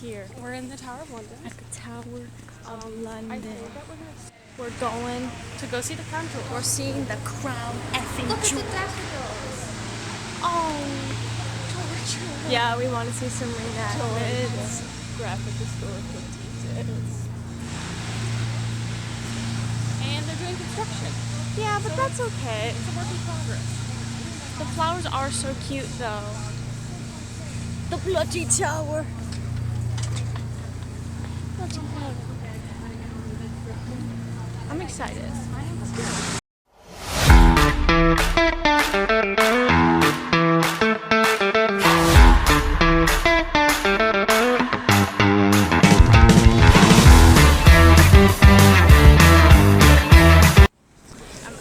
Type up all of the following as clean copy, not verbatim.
here? We're in the Tower of London. At the Tower of I London. think that We're going. to go see the Crown Jewel. We're seeing the crown effing Look at jewel. the daffodils. Oh. Yeah, we want to see some reenactments. Graphic historical details. And they're doing construction. Yeah, but that's okay. It's a work in progress. The flowers are so cute, though. The bloody tower. Bloody tower. I'm excited. I am too.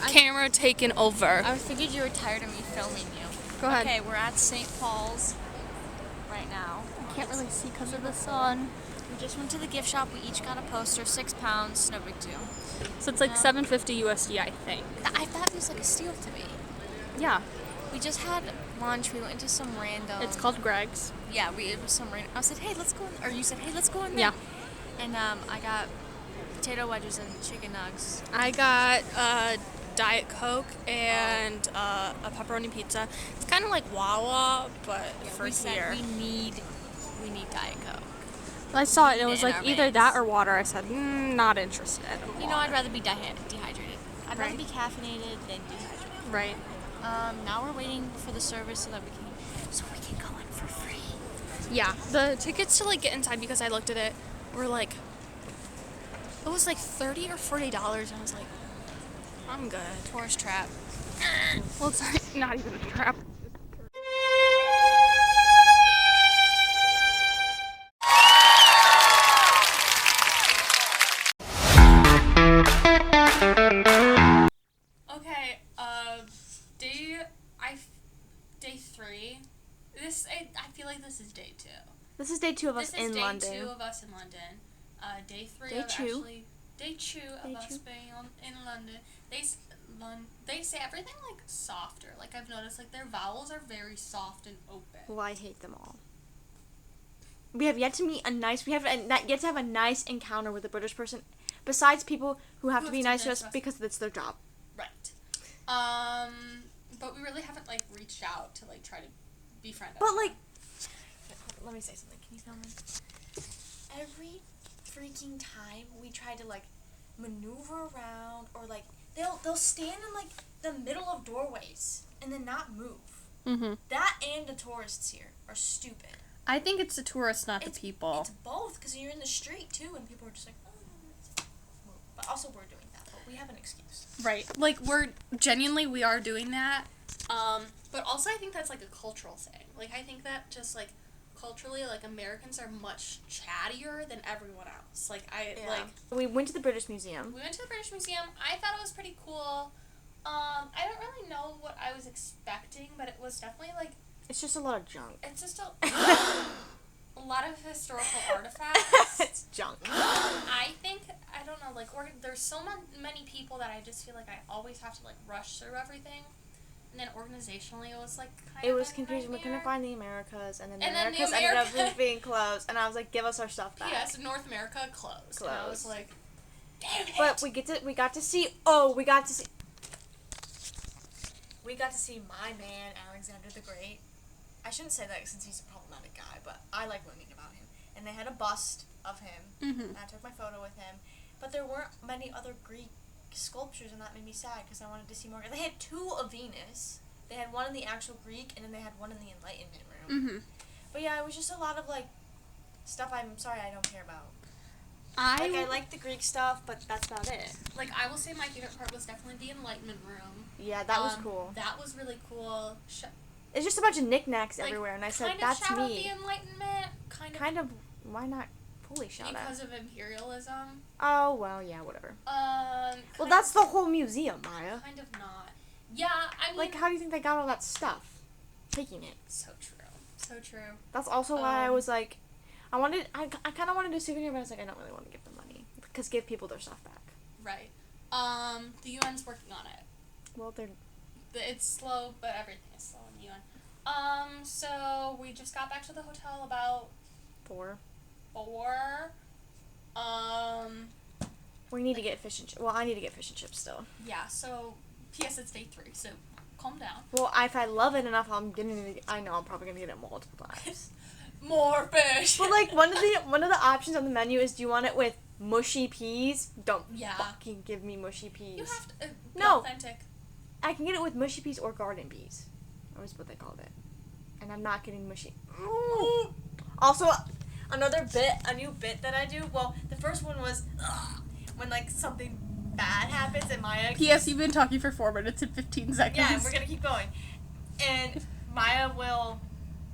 Camera taken over. I figured you were tired of me filming you. Go ahead. Okay, we're at St. Paul's right now. I can't really see because of the sun. We just went to the gift shop. We each got a poster, £6, no big deal. So it's like $7.50 USD, I think. I thought it was like a steal to me. Yeah. We just had lunch. We went into some random. It's called Greg's. Yeah, it was some random. I said, hey, let's go in. Or you said, hey, let's go in there. Yeah. And I got potato wedges and chicken nugs. I got Diet Coke and a pepperoni pizza. It's kind of like Wawa, but for we said here. we need Diet Coke. I saw it. It was in like our either veins. that or water. I said, not interested. You know, I'd rather be dehydrated. I'd rather Right. be caffeinated than dehydrated. Right. Now we're waiting for the service so we can go in for free. Yeah. The tickets to like get inside, because I looked at it, were like, it was like $30 or $40. And I was like, I'm good. Tourist trap. Well, it's not even a trap. Okay, day 3. I feel like this is day 2. This is day 2 of us This is in day London. 2 of us in London. Day 3 Day of two. actually. Day 2 of Day us two. being in London. They say everything like softer. Like I've noticed, like their vowels are very soft and open. Well, I hate them all. We have yet to meet yet to have a nice encounter with a British person, besides people who have to be nice to us because it's their job. Right. But we really haven't like reached out to like try to befriend them. But like, let me say something. Can you film me? Every freaking time we try to like maneuver around or like they'll stand in like the middle of doorways and then not move. Mm-hmm. That and the tourists here are stupid. I think it's the tourists, not the people. It's both, because you're in the street too and people are just like, oh, but also we're doing that, but we have an excuse. Right. Like we are doing that. But also I think that's like a cultural thing. Like I think that just like culturally, like Americans are much chattier than everyone else. Like We went to the British Museum. we went to the British Museum. I thought it was pretty cool. I don't really know what I was expecting, but it was definitely like It's just a lot of junk. it's just a lot of historical artifacts. It's junk. I think I don't know. Like there's so many people that I just feel like I always have to like rush through everything. And then organizationally, it was like kind It of was a confusing. We couldn't nightmare. find the Americas, and then the And then the Americas ended up America- being closed. And I was like, "Give us our stuff back." Yes, North America closed. And I was Closed. like, damn it. But we got to see my man Alexander the Great. I shouldn't say that since he's a problematic guy, but I like learning about him. And they had a bust of him, and I took my photo with him. But there weren't many other Greek sculptures, and that made me sad because I wanted to see more. They had 2 of Venus. They had one in the actual Greek, and then they had one in the Enlightenment room. But yeah, it was just a lot of like stuff I'm sorry I don't care about. I like the Greek stuff, but that's about it. Like I will say my favorite part was definitely the Enlightenment room. Yeah, that was cool. That was really cool. It's just a bunch of knicknacks Like, everywhere, and I said, kind of "That's shout out me." the Enlightenment, Kind of. Why not fully shout out? because of imperialism. Oh well, yeah, whatever. Well, Kind that's of- the whole museum, Maya. kind of not. Yeah, I mean, Like, how do you think they got all that stuff? Taking it. so true, so true. That's also why I was like, I kind of wanted a souvenir, but I was like, I don't really want to give them money because give people their stuff back. Right. The UN's working on it. Well, they're It's slow, but everything is slow in the UN. So we just got back to the hotel about 4. 4. We need to get fish and chips. Well, I need to get fish and chips still. Yeah, so, P.S. it's day 3, so calm down. Well, if I love it enough, I know I'm probably gonna get it multiple times. More fish! But, like, one of the options on the menu is, do you want it with mushy peas? Don't fucking give me mushy peas. You have to be No. authentic. I can get it with mushy peas or garden peas. That was what they called it. And I'm not getting mushy. Also, a new bit that I do. Well, the first one was when like something bad happens and Maya. P.S. You've been talking for 4 minutes and 15 seconds. Yeah, and we're gonna keep going. And Maya will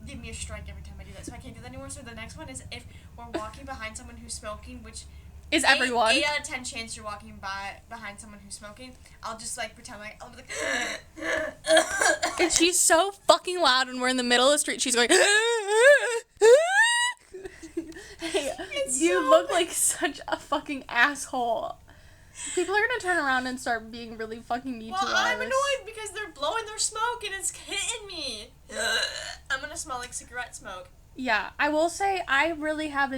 give me a strike every time I do that, so I can't do that anymore. So the next one is if we're walking behind someone who's smoking, which is everyone. 8 out of 10 chance you're walking behind someone who's smoking. I'll just like pretend like I'll be like. And she's so fucking loud when we're in the middle of the street. She's going. Hey, you look like such a fucking asshole. People are gonna turn around and start being really fucking mean to us. Well, I'm annoyed because they're blowing their smoke and it's hitting me. I'm gonna smell like cigarette smoke. Yeah, I will say I have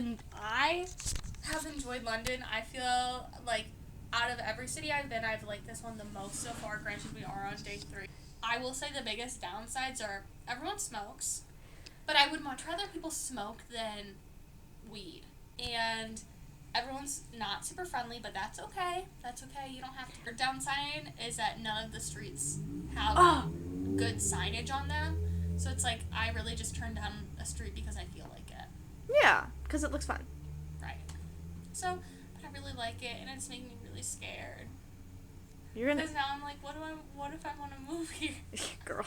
enjoyed London. I feel like out of every city I've been, I've liked this one the most so far. Granted, we are on day 3. I will say the biggest downsides are everyone smokes, but I would much rather people smoke than weed. And everyone's not super friendly, but that's okay. That's okay. You don't have to. Your downside is that none of the streets have good signage on them. So it's like I really just turn down a street because I feel like it. Yeah, because it looks fun. Right. So, but I really like it, and it's making me really scared. Because now I'm like, what if I want to move here? Girl.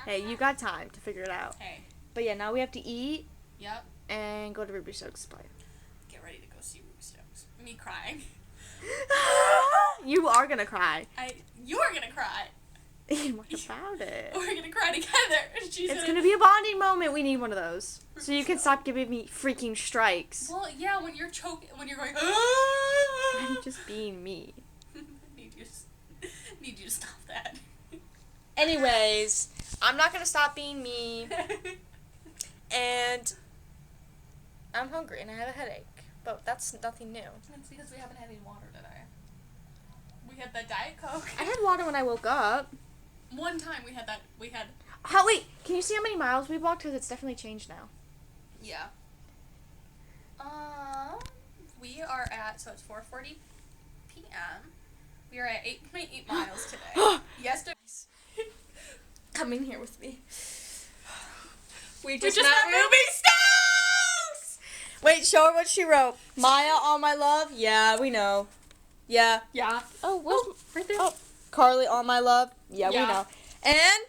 Hey, you got time to figure it out. Hey. But yeah, now we have to eat. Yep. And go to Ruby Stokes' play. Get ready to go see Ruby Stokes. Me crying. You are gonna cry. You are gonna cry. What about it? We're gonna cry together. It's gonna be a bonding moment. We need one of those. So you can stop giving me freaking strikes. Well, yeah, when you're choking, when you're going, I'm just being me. need you to stop that. Anyways, I'm not gonna stop being me. And I'm hungry and I have a headache. But that's nothing new. It's because we haven't had any water today. We had that Diet Coke. I had water when I woke up. One time we had. Wait, can you see how many miles we've walked? Because it's definitely changed now. Yeah. We are at, so it's 4:40 p.m. We are at 8.8 miles today. Yesterday. Come in here with me. We just met met Ruby Stokes! Wait, show her what she wrote. Maya, all my love? Yeah, we know. Yeah. Yeah. Oh, right there. Oh, Carly, all my love? Yeah, we Yeah. know. And,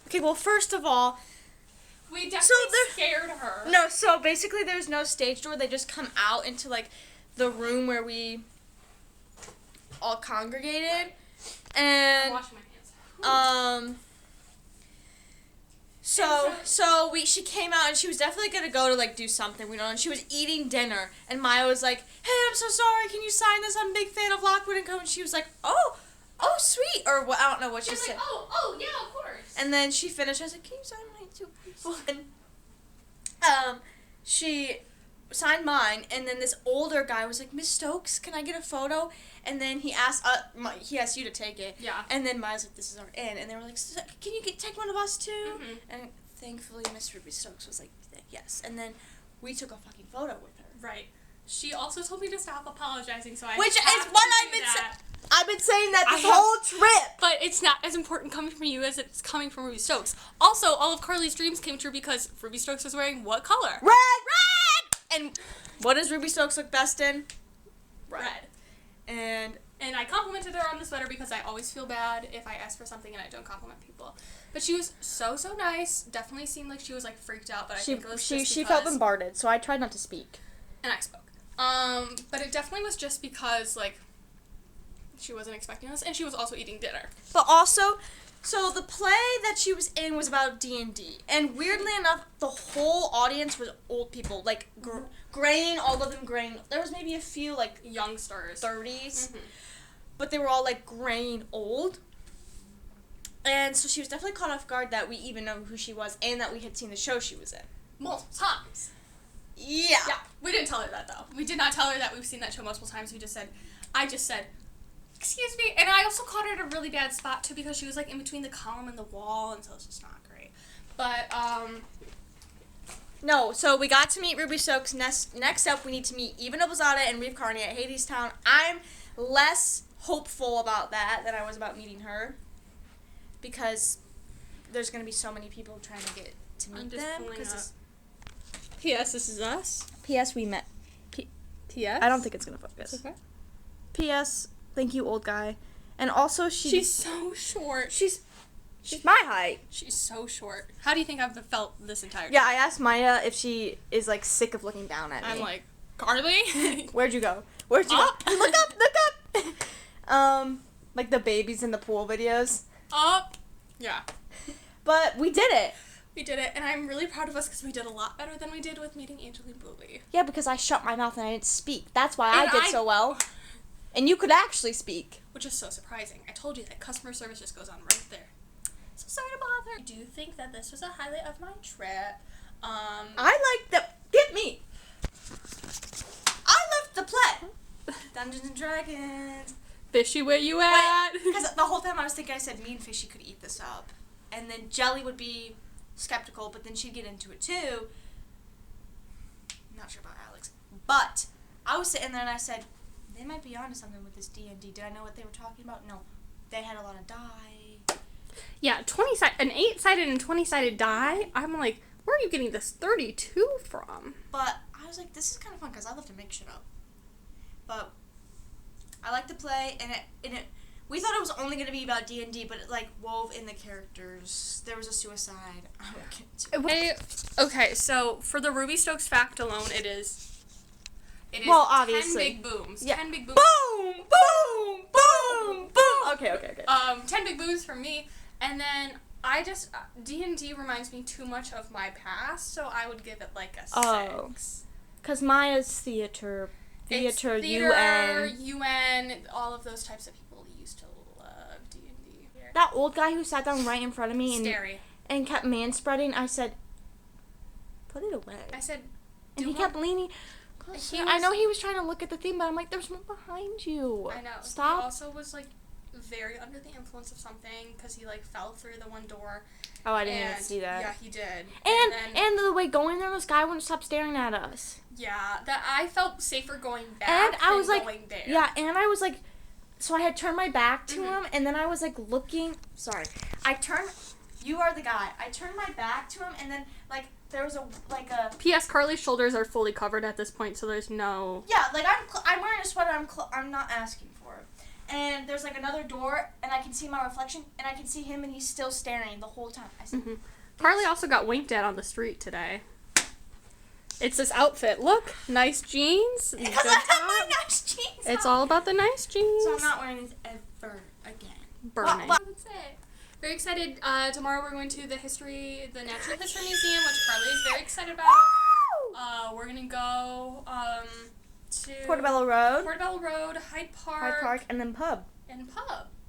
okay, well, first of all, We definitely scared her. no, so basically there's no stage door. They just come out into, like, the room where we all congregated. And, I'm washing my hands. she came out and she was definitely gonna go to like do something, and she was eating dinner and Maya was like, hey, I'm so sorry, can you sign this? I'm a big fan of Lockwood & Co. And she was like, oh sweet, or what, I don't know what she said. Like, oh yeah, of course. And then she finished. I was like, can you sign mine too, please? And she signed mine, and then this older guy was like, Miss Stokes, can I get a photo? And then he asked you to take it. Yeah. And then Maya's like, this is our in. And they were like, can you take one of us too? Mm-hmm. And thankfully, Miss Ruby Stokes was like, yes. And then we took a fucking photo with her. Right. She also told me to stop apologizing, so Which is what I've been saying that this whole trip. But it's not as important coming from you as it's coming from Ruby Stokes. Also, all of Carly's dreams came true because Ruby Stokes was wearing what color? Red! And what does Ruby Stokes look best in? Red. And I complimented her on the sweater because I always feel bad if I ask for something and I don't compliment people. But she was so nice. Definitely seemed like she was like freaked out, but I think it was just she because... felt bombarded, so I tried not to speak. And I spoke. But it definitely was just because, like, she wasn't expecting us, and she was also eating dinner. But also, so the play that she was in was about D&D, and weirdly enough, the whole audience was old people, like, graying, all of them graying. There was maybe a few, like, Youngsters. 30s, Mm-hmm. but they were all, like, graying old. And so she was definitely caught off guard that we even know who she was, and that we had seen the show she was in. Multiple times. Yeah. Yeah, we didn't tell her that, though. We did not tell her that we've seen that show multiple times. I just said, excuse me. And I also caught her at a really bad spot, too, because she was, like, in between the column and the wall, and so it's just not great. But, No, so we got to meet Ruby Stokes. Next up, we need to meet Eva Noblezada and Reeve Carney at Hadestown. I'm less hopeful about that than I was about meeting her, because there's going to be so many people trying to get to meet them. P.S. This is us. P.S. We met. P.S. I don't think it's going to focus. It's okay. P.S. Thank you, old guy. And also, she's so short. She's my height. She's so short. How do you think I've felt this entire time? Yeah, I asked Maya if she is, like, sick of looking down at me. I'm like, Carly? Where'd you go? Where'd you go? Look up! Look up! Like the babies in the pool videos. Up! Yeah. But we did it. We did it, and I'm really proud of us because we did a lot better than we did with meeting Angeline Booley. Yeah, because I shut my mouth and I didn't speak. That's why I did so well. And you could actually speak. Which is so surprising. I told you that customer service just goes on right there. So sorry to bother. I do think that this was a highlight of my trip. I like the... Get me! I love the play. Dungeons and Dragons. Fishy, where you at? Because the whole time I was thinking, I said me and Fishy could eat this up. And then Jelly would be skeptical, but then she'd get into it too. I'm not sure about Alex. But I was sitting there and I said, they might be onto something with this D&D. Did I know what they were talking about? No. They had a lot of die. Yeah, an 8-sided and 20-sided die. I'm like, where are you getting this 32 from? But I was like, this is kind of fun because I love to make shit up. But I like to play, and it we thought it was only going to be about D&D, but it, like, wove in the characters. There was a suicide. I won't get into it. Okay, so for the Ruby Stokes fact alone, it is well, obviously. 10 big booms. Yeah. 10 big booms. Boom! Boom! Boom! Boom! Okay. 10 big booms from me. And then I just, D&D reminds me too much of my past, so I would give it like a 6. Oh. Because Maya's theater, UN, all of those types of people used to love D&D. That old guy who sat down right in front of me and kept manspreading, I said, put it away. I said, and he kept leaning. I know he was trying to look at the thing, but I'm like, there's one behind you. I know. Stop. He also was like very under the influence of something because he like fell through the one door. Oh, I didn't even see that. Yeah, he did. And the way going there, this guy wouldn't stop staring at us. Yeah, that I felt safer going back and I was than like, going there. Yeah, and I was like, so I had turned my back to him, and then I was like looking. Sorry, you are the guy. I turned my back to him, and then like there was a. P.S. Carly's shoulders are fully covered at this point, so there's no. Yeah, like I'm wearing a sweater. I'm not asking for it. And there's like another door, and I can see my reflection, and I can see him, and he's still staring the whole time. I said, Carly also got winked at on the street today. It's this outfit. Look, nice jeans. Because I have my nice jeans. It's all about the nice jeans. So I'm not wearing these ever again. Burning. That's it. Very excited. Tomorrow we're going to the Natural History Museum, which Carly is very excited about. We're gonna go to Portobello Road, Hyde Park, and then pub.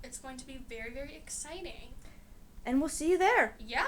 It's going to be very, very exciting. And we'll see you there. Yeah.